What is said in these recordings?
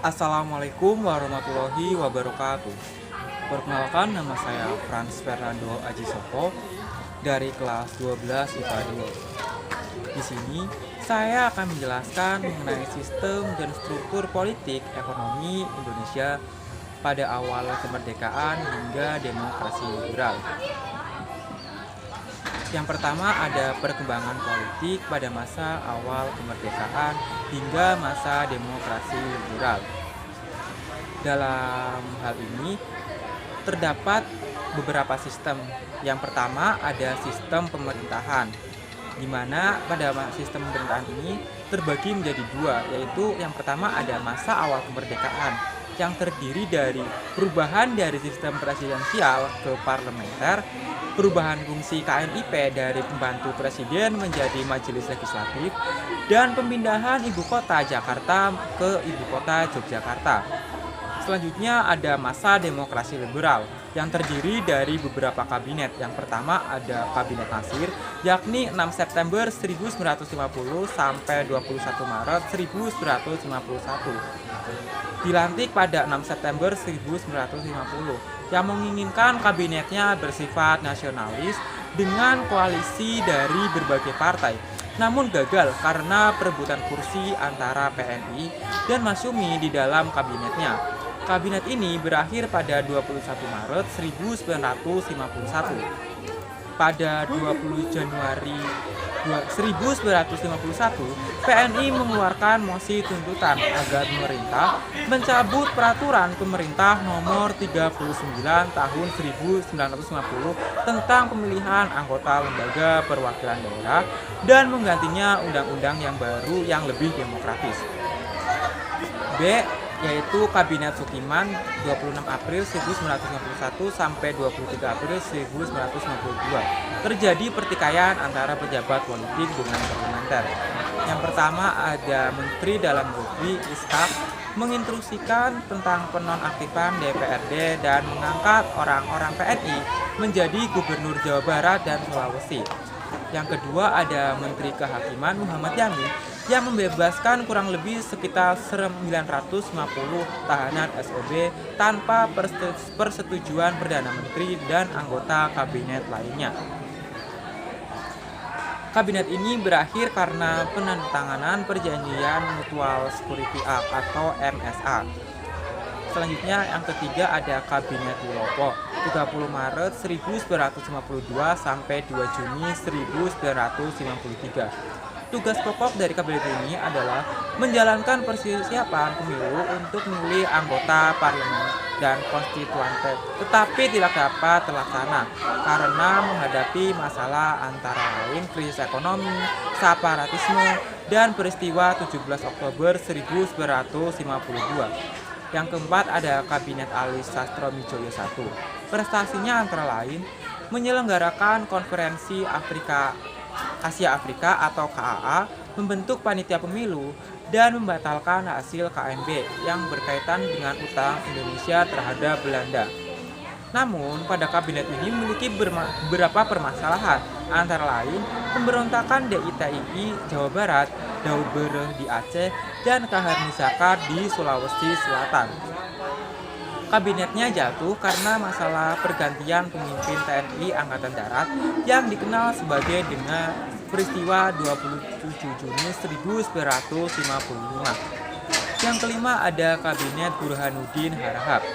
Assalamualaikum warahmatullahi wabarakatuh. Perkenalkan, nama saya Frans Fernando Aji Soko dari kelas 12 IPA 2. Di sini saya akan menjelaskan mengenai sistem dan struktur politik ekonomi Indonesia pada awal kemerdekaan hingga demokrasi liberal. Yang pertama ada perkembangan politik pada masa awal kemerdekaan hingga masa demokrasi liberal. Dalam hal ini terdapat beberapa sistem. Yang pertama ada sistem pemerintahan, di mana pada sistem pemerintahan ini terbagi menjadi dua, yaitu yang pertama ada masa awal kemerdekaan yang terdiri dari perubahan dari sistem presidensial ke parlementer, perubahan fungsi KNIP dari pembantu presiden menjadi majelis legislatif, dan pemindahan ibu kota Jakarta ke ibu kota Yogyakarta. Selanjutnya ada masa demokrasi liberal yang terdiri dari beberapa kabinet. Yang pertama ada Kabinet Nasir, yakni 6 September 1950 sampai 21 Maret 1951. Dilantik pada 6 September 1950, yang menginginkan kabinetnya bersifat nasionalis dengan koalisi dari berbagai partai. Namun gagal karena perebutan kursi antara PNI dan Masyumi di dalam kabinetnya. Kabinet ini berakhir pada 21 Maret 1951. Pada 20 Januari 1951, PNI mengeluarkan mosi tuntutan agar pemerintah mencabut peraturan pemerintah nomor 39 tahun 1950 tentang pemilihan anggota lembaga perwakilan daerah dan menggantinya undang-undang yang baru yang lebih demokratis. B. Yaitu Kabinet Sukiman 26 April 1951 sampai 23 April 1952. Terjadi pertikaian antara pejabat politik dengan parlementer. Yang pertama ada Menteri Dalam Negeri Ishak menginstruksikan tentang penonaktifan DPRD dan mengangkat orang-orang PNI menjadi Gubernur Jawa Barat dan Sulawesi. Yang kedua ada Menteri Kehakiman Muhammad Yamin yang membebaskan kurang lebih sekitar 950 tahanan SOB tanpa persetujuan Perdana Menteri dan anggota kabinet lainnya. Kabinet ini berakhir karena penandatanganan Perjanjian Mutual Security Act atau MSA. Selanjutnya yang ketiga ada Kabinet Muldoko 30 Maret 1952 sampai 2 Juni 1953. Tugas pokok dari kabinet ini adalah menjalankan persiapan pemilu untuk memilih anggota parlemen dan konstituante, tetapi tidak dapat terlaksana karena menghadapi masalah antara lain krisis ekonomi, separatisme, dan peristiwa 17 Oktober 1952. Yang keempat ada Kabinet Ali Sastromijoyo I. Prestasinya antara lain menyelenggarakan konferensi Asia Afrika atau KAA, membentuk panitia pemilu, dan membatalkan hasil KMB yang berkaitan dengan utang Indonesia terhadap Belanda. Namun, pada kabinet ini memiliki beberapa permasalahan, antara lain pemberontakan DITII Jawa Barat, Daud Bereh di Aceh, dan Kahar Musakar di Sulawesi Selatan. Kabinetnya jatuh karena masalah pergantian pemimpin TNI Angkatan Darat yang dikenal sebagai dengan peristiwa 27 Juni 1955. Yang kelima ada Kabinet Burhanuddin Harahap.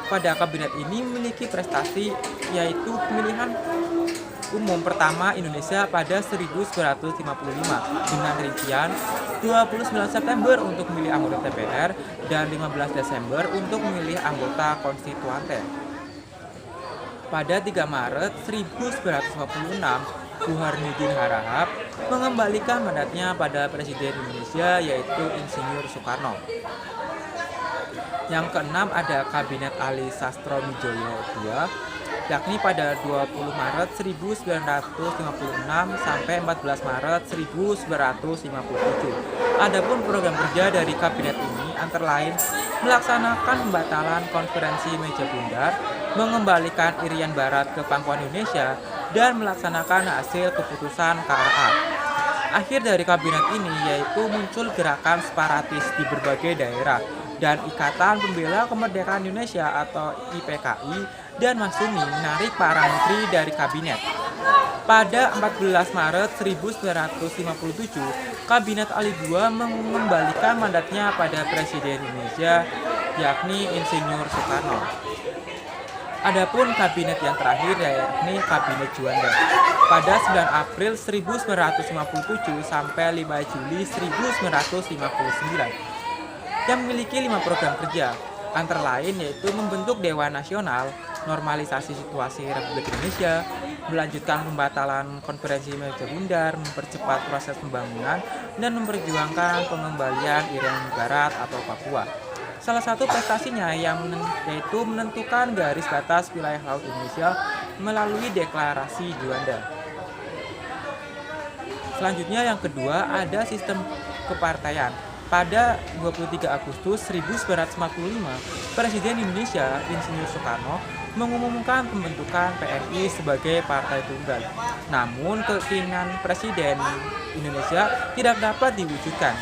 Pada kabinet ini memiliki prestasi yaitu pemilihan umum pertama Indonesia pada 1955 dengan rincian 29 September untuk memilih anggota DPR dan 15 Desember untuk memilih anggota konstituante. Pada 3 Maret 1956, Burhanuddin Harahap mengembalikan mandatnya pada Presiden Indonesia yaitu Insinyur Soekarno. Yang keenam ada Kabinet Ali Sastromijoyo II, yakni pada 20 Maret 1956 sampai 14 Maret 1957. Adapun program kerja dari kabinet ini antara lain melaksanakan pembatalan konferensi meja bundar, mengembalikan Irian Barat ke pangkuan Indonesia, dan melaksanakan hasil keputusan KAA. Akhir dari kabinet ini yaitu muncul gerakan separatis di berbagai daerah dan Ikatan Pembela Kemerdekaan Indonesia atau IPKI dan Masyumi menarik para menteri dari kabinet. Pada 14 Maret 1957, Kabinet Ali II mengembalikan mandatnya pada Presiden Indonesia, yakni Insinyur Soekarno. Adapun kabinet yang terakhir yakni Kabinet Juanda pada 9 April 1957 sampai 5 Juli 1959 yang memiliki 5 program kerja, antara lain yaitu membentuk Dewan Nasional, normalisasi situasi Republik Indonesia, melanjutkan pembatalan konferensi Meja Bundar, mempercepat proses pembangunan, dan memperjuangkan pengembalian Irian Barat atau Papua. Salah satu prestasinya yaitu menentukan garis batas wilayah laut Indonesia melalui Deklarasi Juanda. Selanjutnya yang kedua ada sistem kepartaian. Pada 23 Agustus 1945, Presiden Indonesia Insinyur Soekarno mengumumkan pembentukan PNI sebagai partai tunggal. Namun keinginan Presiden Indonesia tidak dapat diwujudkan.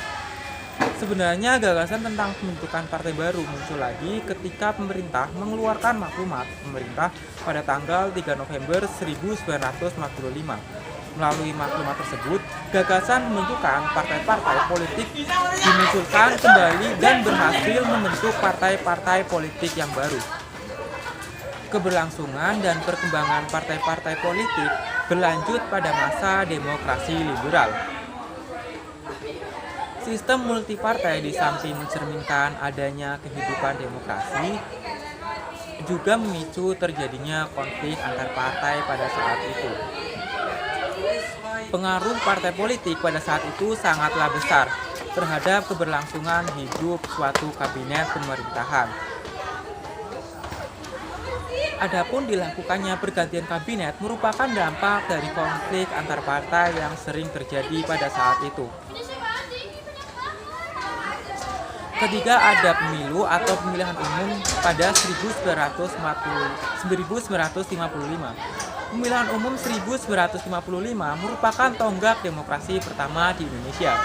Sebenarnya gagasan tentang pembentukan partai baru muncul lagi ketika pemerintah mengeluarkan maklumat pemerintah pada tanggal 3 November 1945. Melalui maklumat tersebut, gagasan pembentukan partai-partai politik dimunculkan kembali dan berhasil membentuk partai-partai politik yang baru. Keberlangsungan dan perkembangan partai-partai politik berlanjut pada masa demokrasi liberal. Sistem multipartai di samping mencerminkan adanya kehidupan demokrasi, juga memicu terjadinya konflik antar partai pada saat itu. Pengaruh partai politik pada saat itu sangatlah besar terhadap keberlangsungan hidup suatu kabinet pemerintahan. Adapun dilakukannya pergantian kabinet merupakan dampak dari konflik antar partai yang sering terjadi pada saat itu. Ketiga, ada pemilu atau pemilihan umum pada 1955. Pemilihan umum 1955 merupakan tonggak demokrasi pertama di Indonesia.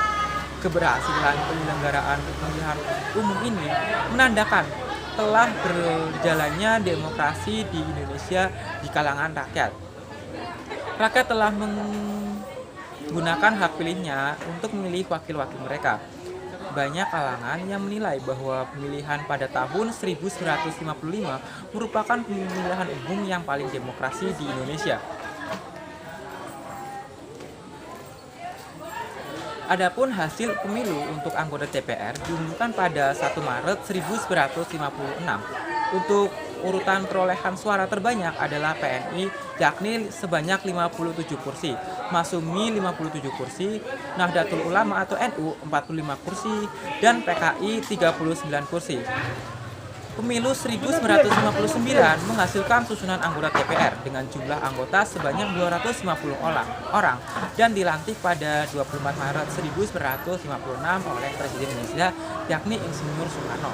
Keberhasilan penyelenggaraan pemilihan umum ini menandakan telah berjalannya demokrasi di Indonesia di kalangan rakyat. Rakyat telah menggunakan hak pilihnya untuk memilih wakil-wakil mereka. Banyak kalangan yang menilai bahwa pemilihan pada tahun 1955 merupakan pemilihan umum yang paling demokrasi di Indonesia. Adapun hasil pemilu untuk anggota DPR diumumkan pada 1 Maret 1956. Untuk urutan perolehan suara terbanyak adalah PNI, yakni sebanyak 57 kursi, Masyumi 57 kursi, Nahdlatul Ulama atau NU 45 kursi, dan PKI 39 kursi. Pemilu 1959 menghasilkan susunan anggota DPR dengan jumlah anggota sebanyak 250 orang dan dilantik pada 24 Maret 1956 oleh Presiden Indonesia, yakni Insinyur Soekarno.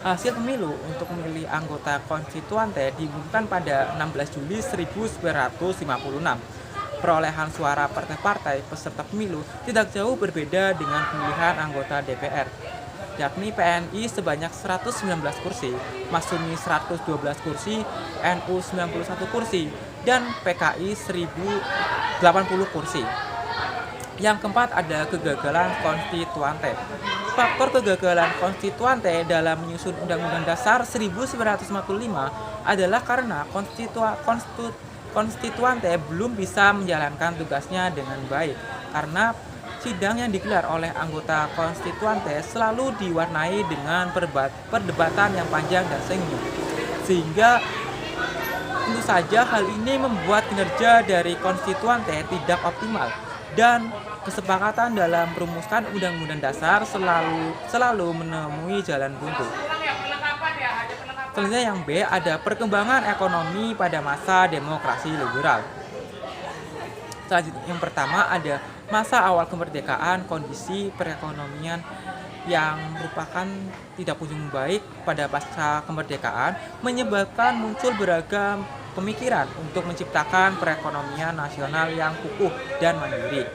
Hasil pemilu untuk memilih anggota konstituante diumumkan pada 16 Juli 1956. Perolehan suara partai-partai peserta pemilu tidak jauh berbeda dengan pemilihan anggota DPR, yakni PNI sebanyak 119 kursi, Masyumi 112 kursi, NU 91 kursi, dan PKI 1080 kursi. Yang keempat ada kegagalan konstituante. Faktor kegagalan konstituante dalam menyusun Undang-Undang Dasar 1945 adalah karena konstituante belum bisa menjalankan tugasnya dengan baik, karena sidang yang digelar oleh anggota konstituante selalu diwarnai dengan perdebatan yang panjang dan sengit, sehingga tentu saja hal ini membuat kinerja dari konstituante tidak optimal dan kesepakatan dalam merumuskan Undang-Undang Dasar selalu menemui jalan buntu. Selanjutnya yang B ada perkembangan ekonomi pada masa demokrasi liberal. Selanjutnya yang pertama ada masa awal kemerdekaan, kondisi perekonomian yang merupakan tidak kunjung baik pada pasca kemerdekaan menyebabkan muncul beragam pemikiran untuk menciptakan perekonomian nasional yang kukuh dan mandiri.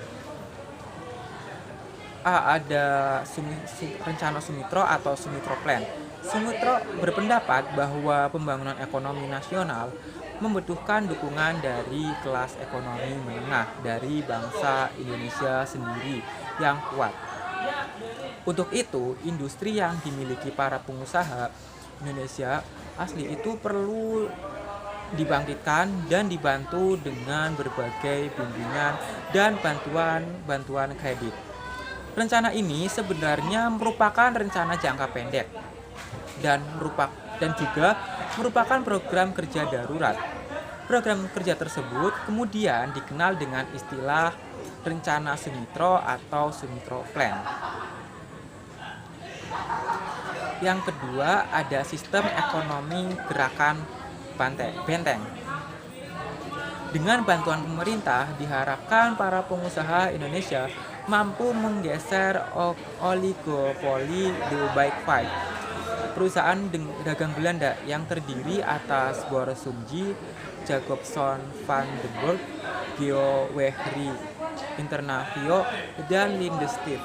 ada rencana Sumitro atau Sumitro Plan. Sumitro berpendapat bahwa pembangunan ekonomi nasional membutuhkan dukungan dari kelas ekonomi menengah dari bangsa Indonesia sendiri yang kuat. Untuk itu, industri yang dimiliki para pengusaha Indonesia asli itu perlu dibangkitkan dan dibantu dengan berbagai bimbingan dan bantuan kredit. Rencana ini sebenarnya merupakan rencana jangka pendek dan juga merupakan program kerja darurat. Program kerja tersebut kemudian dikenal dengan istilah Rencana Sumitro atau Sumitro Plan. Yang kedua, ada sistem ekonomi gerakan benteng. Dengan bantuan pemerintah, diharapkan para pengusaha Indonesia mampu menggeser oligopoli The Big Five, perusahaan dagang Belanda yang terdiri atas Boer Sumji, Jacobson van den Burg, Geo Wehry Internavio, dan Lindestedt.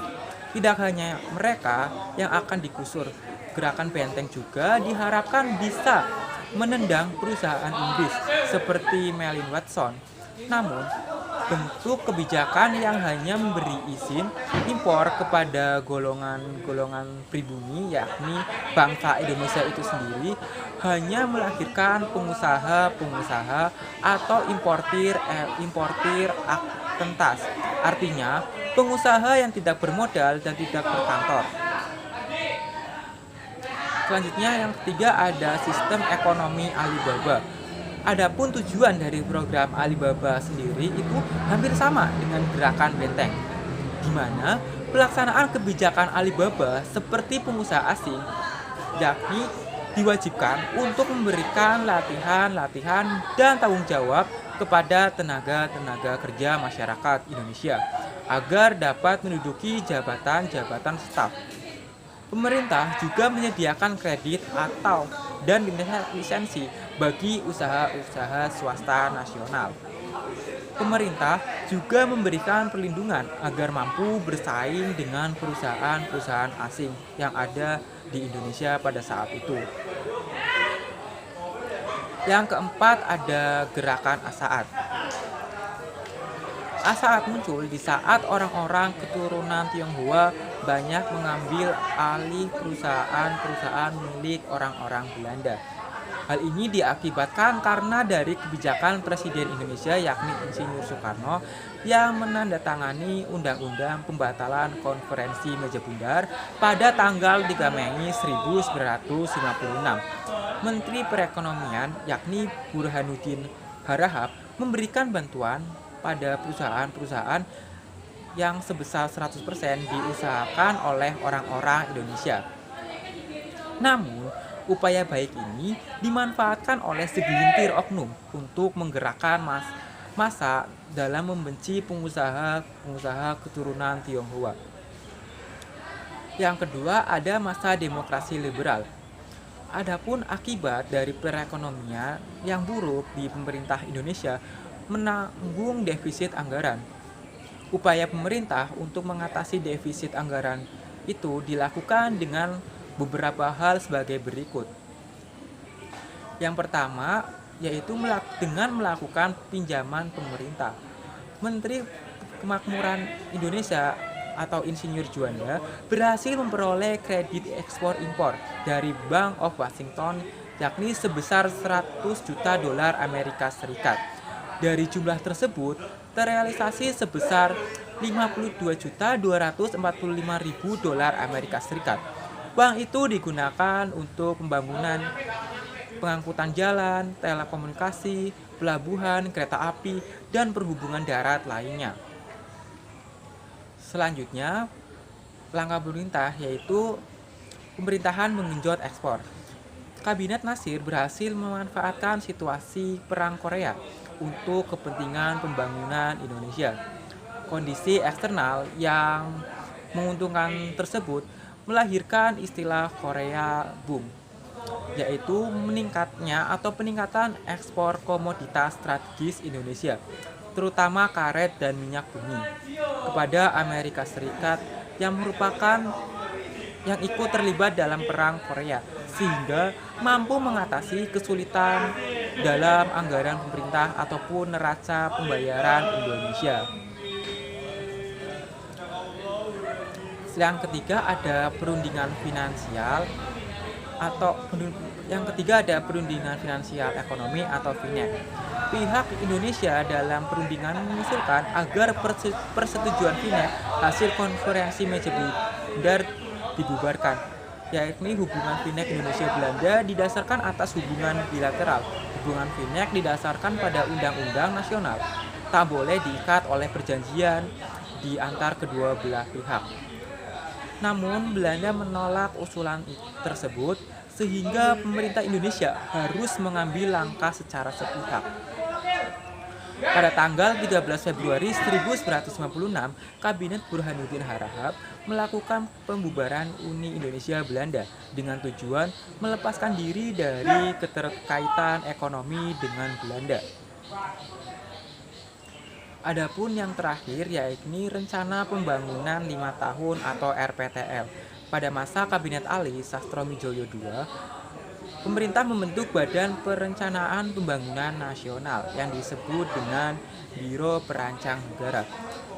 Tidak hanya mereka yang akan digusur, gerakan benteng juga diharapkan bisa menendang perusahaan Inggris seperti Mellon Watson. Namun, bentuk kebijakan yang hanya memberi izin impor kepada golongan pribumi, yakni bangsa Indonesia itu sendiri, hanya melahirkan pengusaha atau importir akuntas. Artinya, pengusaha yang tidak bermodal dan tidak berkantor. Selanjutnya yang ketiga ada sistem ekonomi Alibaba. Adapun tujuan dari program Alibaba sendiri itu hampir sama dengan gerakan benteng, di mana pelaksanaan kebijakan Alibaba seperti pengusaha asing, yakni diwajibkan untuk memberikan latihan dan tanggung jawab kepada tenaga kerja masyarakat Indonesia agar dapat menduduki jabatan staf. Pemerintah juga menyediakan kredit dan lisensi bagi usaha-usaha swasta nasional. Pemerintah juga memberikan perlindungan agar mampu bersaing dengan perusahaan-perusahaan asing yang ada di Indonesia pada saat itu. Yang keempat ada gerakan Asaat. Asaat muncul di saat orang-orang keturunan Tionghoa banyak mengambil alih perusahaan milik orang-orang Belanda. Hal ini diakibatkan karena dari kebijakan Presiden Indonesia yakni Insinyur Soekarno yang menandatangani Undang-Undang Pembatalan Konferensi Meja Bundar pada tanggal 3 Mei 1956. Menteri Perekonomian yakni Burhanuddin Harahap memberikan bantuan pada perusahaan-perusahaan yang sebesar 100% diusahakan oleh orang-orang Indonesia. Namun, upaya baik ini dimanfaatkan oleh segelintir oknum untuk menggerakkan massa dalam membenci pengusaha keturunan Tionghoa. Yang kedua ada masa demokrasi liberal. Adapun akibat dari perekonomian yang buruk di pemerintah Indonesia menanggung defisit anggaran. Upaya pemerintah untuk mengatasi defisit anggaran itu dilakukan dengan beberapa hal sebagai berikut. Yang pertama yaitu dengan melakukan pinjaman pemerintah. Menteri Kemakmuran Indonesia atau Insinyur Juanda berhasil memperoleh kredit ekspor-impor dari Bank of Washington yakni sebesar 100 juta dolar Amerika Serikat. Dari jumlah tersebut, terrealisasi sebesar 52.245.000 dolar Amerika Serikat. Uang itu digunakan untuk pembangunan pengangkutan jalan, telekomunikasi, pelabuhan, kereta api, dan perhubungan darat lainnya. Selanjutnya, langkah pemerintah yaitu pemerintahan menggenjot ekspor. Kabinet Nasir berhasil memanfaatkan situasi Perang Korea untuk kepentingan pembangunan Indonesia. Kondisi eksternal yang menguntungkan tersebut melahirkan istilah Korea Boom, yaitu peningkatan ekspor komoditas strategis Indonesia, terutama karet dan minyak bumi, kepada Amerika Serikat yang merupakan yang ikut terlibat dalam Perang Korea, sehingga mampu mengatasi kesulitan dalam anggaran pemerintah ataupun neraca pembayaran Indonesia. Yang ketiga ada perundingan finansial yang ketiga ada perundingan finansial ekonomi atau FINEP. Pihak Indonesia dalam perundingan mengusulkan agar persetujuan FINEP hasil konferensi meja bundar dibubarkan, yakni hubungan FINEP Indonesia-Belanda didasarkan atas hubungan bilateral. Hubungan FINEP didasarkan pada undang-undang nasional, tak boleh diikat oleh perjanjian di antar kedua belah pihak. Namun Belanda menolak usulan tersebut sehingga pemerintah Indonesia harus mengambil langkah secara sepihak. Pada tanggal 13 Februari 1956, Kabinet Burhanuddin Harahap melakukan pembubaran Uni Indonesia Belanda dengan tujuan melepaskan diri dari keterkaitan ekonomi dengan Belanda. Adapun yang terakhir yakni Rencana Pembangunan 5 Tahun atau RPTL. Pada masa Kabinet Ali Sastroamidjojo II, pemerintah membentuk Badan Perencanaan Pembangunan Nasional yang disebut dengan Biro Perancang Negara,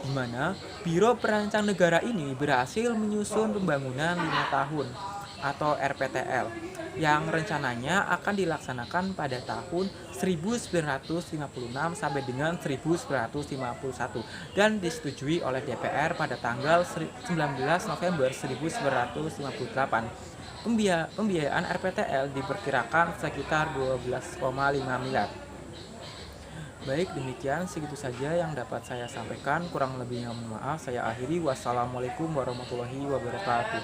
di mana Biro Perancang Negara ini berhasil menyusun pembangunan 5 tahun atau RPTL yang rencananya akan dilaksanakan pada tahun 1956 sampai dengan 1951 dan disetujui oleh DPR pada tanggal 19 November 1958. Pembiayaan RPTL diperkirakan sekitar 12,5 miliar. Baik, demikian segitu saja yang dapat saya sampaikan. Kurang lebihnya mohon maaf. Saya akhiri. Wassalamualaikum warahmatullahi wabarakatuh.